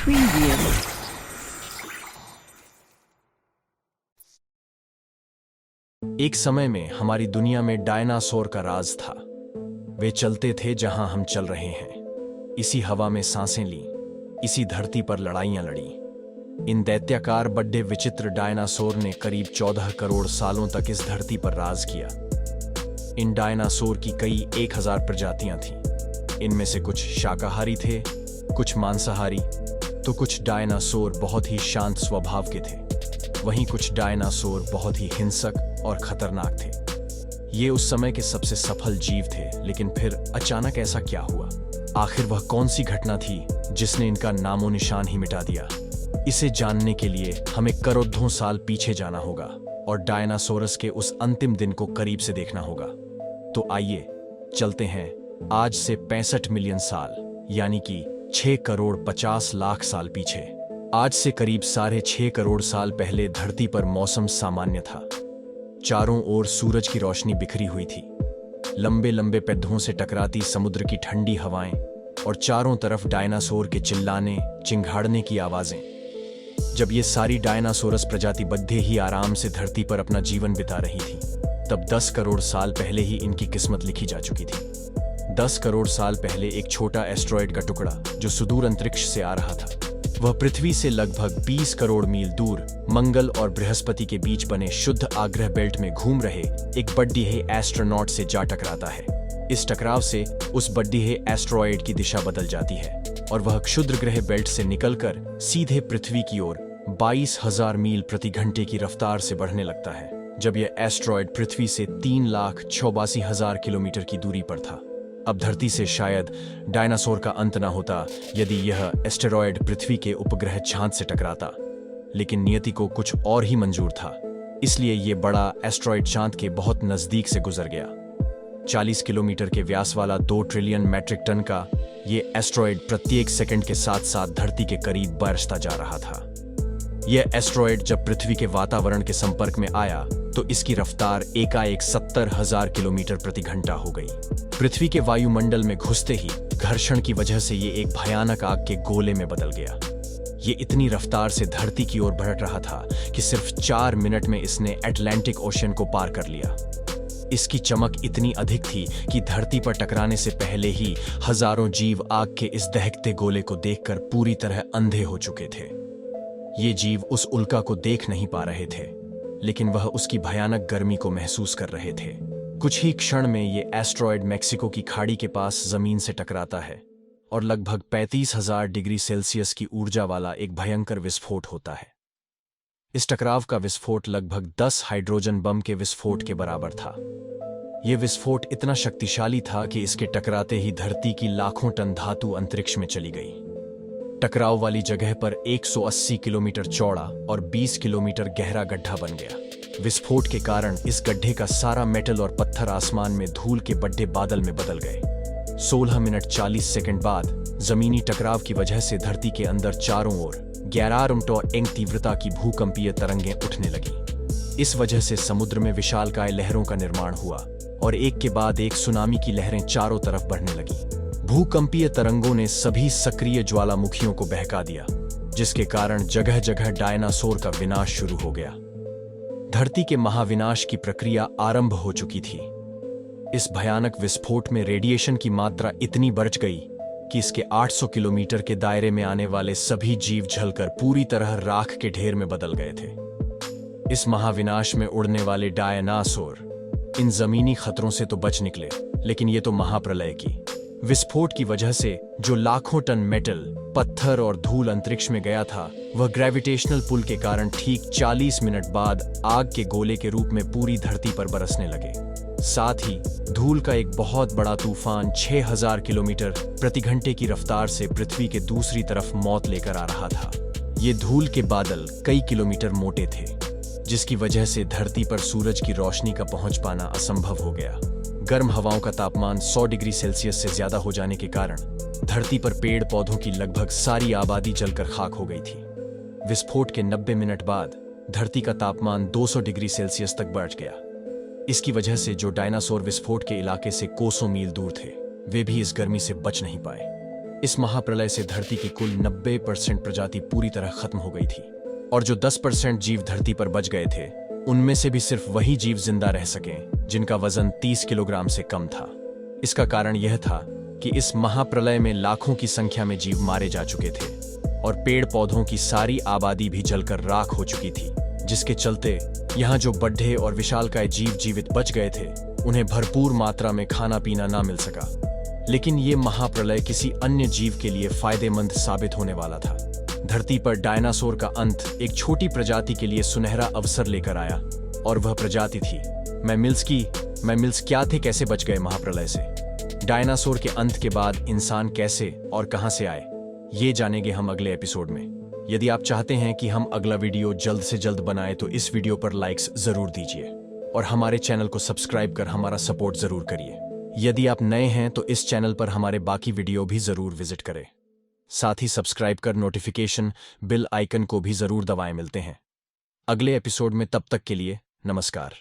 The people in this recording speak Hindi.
Previous. एक समय में हमारी दुनिया में डायनासोर का राज था। वे चलते थे जहां हम चल रहे हैं, इसी हवा में सांसें ली, इसी धरती पर लड़ाइयां लड़ी। इन दैत्याकार बड्डे विचित्र डायनासोर ने करीब 14 करोड़ सालों तक इस धरती पर राज किया। इन डायनासोर की कई 1000 प्रजातियां थीं। इनमें से कुछ शाकाहारी थे, कुछ मांसाहारी, तो कुछ डायनासोर बहुत ही शांत स्वभाव के थे। वहीं कुछ डायनासोर बहुत ही हिंसक और खतरनाक थे। ये उस समय के सबसे सफल जीव थे, लेकिन फिर अचानक ऐसा क्या हुआ? आखिर वह कौन सी घटना थी जिसने इनका नामो निशान ही मिटा दिया? इसे जानने के लिए हमें करोड़ों साल पीछे जाना होगा और डायनासोरस के उस अंतिम दिन को करीब से देखना होगा। तो आइए चलते हैं आज से 65 मिलियन साल, यानी कि 6 करोड़ 50 लाख साल पीछे। आज से करीब 6.5 करोड़ साल पहले धरती पर मौसम सामान्य था। चारों ओर सूरज की रोशनी बिखरी हुई थी। लंबे लंबे पेड़ों से टकराती समुद्र की ठंडी हवाएं और चारों तरफ डायनासोर के चिल्लाने, चिंघाड़ने की आवाजें। जब ये सारी डायनासोरस प्रजाति बद्दे ही आराम से धरती पर अपना जीवन बिता रही थी, तब 10 करोड़ साल पहले ही इनकी किस्मत लिखी जा चुकी थी। 10 करोड़ साल पहले एक छोटा एस्ट्रॉयड का टुकड़ा जो सुदूर अंतरिक्ष से आ रहा था, वह पृथ्वी से लगभग 20 करोड़ मील दूर मंगल और बृहस्पति के बीच बने शुद्ध आग्रह बेल्ट में घूम रहे एक बड्डीहे एस्ट्रोनॉट से जा टकराता है। इस टकराव से उस बड्डीहे एस्ट्रॉयड की दिशा बदल जाती है और वह क्षुद्र ग्रह बेल्ट से निकलकर सीधे पृथ्वी की ओर 22,000 मील प्रति घंटे की रफ्तार से बढ़ने लगता है। जब यह एस्ट्रॉयड पृथ्वी से 3,82,000 किलोमीटर की दूरी पर था। अब धरती से शायद डायनासोर का अंत न होता यदि यह एस्टेरॉयड पृथ्वी के उपग्रह चांद से टकराता, लेकिन नियति को कुछ और ही मंजूर था। इसलिए यह बड़ा एस्ट्रॉयड चांद के बहुत नजदीक से गुजर गया। 40 किलोमीटर के व्यास वाला 2 ट्रिलियन मैट्रिक टन का यह एस्ट्रॉयड प्रत्येक सेकंड के साथ साथ धरती के करीब बरसता जा रहा था। यह एस्ट्रॉयड जब पृथ्वी के वातावरण के संपर्क में आया तो इसकी रफ्तार एकाएक 70,000 किलोमीटर प्रति घंटा हो गई। पृथ्वी के वायुमंडल में घुसते ही घर्षण की वजह से ये एक भयानक आग के गोले में बदल गया। ये इतनी रफ्तार से धरती की ओर बढ़ रहा था कि सिर्फ 4 मिनट में इसने अटलांटिक ओशन को पार कर लिया। इसकी चमक इतनी अधिक थी कि धरती पर टकराने से पहले ही हजारों जीव आग के इस दहकते गोले को देखकर पूरी तरह अंधे हो चुके थे। ये जीव उस उल्का को देख नहीं पा रहे थे, लेकिन वह उसकी भयानक गर्मी को महसूस कर रहे थे। कुछ ही क्षण में ये एस्ट्रॉयड मेक्सिको की खाड़ी के पास जमीन से टकराता है और लगभग 35,000 डिग्री सेल्सियस की ऊर्जा वाला एक भयंकर विस्फोट होता है। इस टकराव का विस्फोट लगभग 10 हाइड्रोजन बम के विस्फोट के बराबर था। यह विस्फोट इतना शक्तिशाली था कि इसके टकराते ही धरती की लाखों टन धातु अंतरिक्ष में चली गई। टकराव वाली जगह पर 180 किलोमीटर चौड़ा और 20 किलोमीटर गहरा गड्ढा बन गया। विस्फोट के कारण इस गड्ढे का सारा मेटल और पत्थर आसमान में धूल के बड़े बादल में बदल गए। 16 मिनट 40 सेकंड बाद जमीनी टकराव की वजह से धरती के अंदर चारों ओर 11.1 तीव्रता की भूकंपीय तरंगें उठने लगी। इस वजह से समुद्र में विशालकाय लहरों का निर्माण हुआ और एक के बाद एक सुनामी की लहरें चारों तरफ बढ़ने लगी। भूकंपीय तरंगों ने सभी सक्रिय ज्वालामुखियों को बहका दिया, जिसके कारण जगह जगह डायनासोर का विनाश शुरू हो गया। धरती के महाविनाश की प्रक्रिया आरंभ हो चुकी थी। इस भयानक विस्फोट में रेडिएशन की मात्रा इतनी बढ़ गई कि इसके 800 किलोमीटर के दायरे में आने वाले सभी जीव जलकर पूरी तरह राख के ढेर में बदल गए थे। इस महाविनाश में उड़ने वाले डायनासोर इन जमीनी खतरों से तो बच निकले, लेकिन ये तो महाप्रलय की विस्फोट की वजह से जो लाखों टन मेटल, पत्थर और धूल अंतरिक्ष में गया था, वह ग्रेविटेशनल पुल के कारण ठीक 40 मिनट बाद आग के गोले के रूप में पूरी धरती पर बरसने लगे। साथ ही धूल का एक बहुत बड़ा तूफान 6000 किलोमीटर प्रति घंटे की रफ्तार से पृथ्वी के दूसरी तरफ मौत लेकर आ रहा था। ये धूल के बादल कई किलोमीटर मोटे थे, जिसकी वजह से धरती पर सूरज की रोशनी का पहुंच पाना असंभव हो गया। गर्म हवाओं का तापमान 100 डिग्री सेल्सियस से ज्यादा हो जाने के कारण धरती पर पेड़ पौधों की लगभग सारी आबादी जलकर खाक हो गई थी। विस्फोट के 90 मिनट बाद धरती का तापमान 200 डिग्री सेल्सियस तक बढ़ गया। इसकी वजह से जो डायनासोर विस्फोट के इलाके से कोसों मील दूर थे, वे भी इस गर्मी से बच नहीं पाए। इस महाप्रलय से धरती की कुल 90% प्रजाति पूरी तरह खत्म हो गई थी और जो 10% जीव धरती पर बच गए थे उनमें से भी सिर्फ वही जीव जिंदा रह सके जिनका वजन 30 किलोग्राम से कम था। इसका कारण यह था कि इस महाप्रलय में लाखों की संख्या में जीव मारे जा चुके थे और पेड़ पौधों की सारी आबादी भी जलकर राख हो चुकी थी, जिसके चलते यहाँ जो बड्ढे और विशालकाय जीव जीवित बच गए थे उन्हें भरपूर मात्रा में खाना पीना ना मिल सका। लेकिन ये महाप्रलय किसी अन्य जीव के लिए फायदेमंद साबित होने वाला था। धरती पर डायनासोर का अंत एक छोटी प्रजाति के लिए सुनहरा अवसर लेकर आया और वह प्रजाति थी मैमल्स। क्या थे, कैसे बच गए महाप्रलय से? डायनासोर के अंत के बाद इंसान कैसे और कहां से आए, ये जानेंगे हम अगले एपिसोड में। यदि आप चाहते हैं कि हम अगला वीडियो जल्द से जल्द बनाएं तो इस वीडियो पर लाइक्स जरूर दीजिए और हमारे चैनल को सब्सक्राइब कर हमारा सपोर्ट जरूर करिए। यदि आप नए हैं तो इस चैनल पर हमारे बाकी वीडियो भी जरूर विजिट करें। साथ ही सब्सक्राइब कर नोटिफिकेशन बिल आइकन को भी जरूर दबाएं। मिलते हैं अगले एपिसोड में, तब तक के लिए नमस्कार।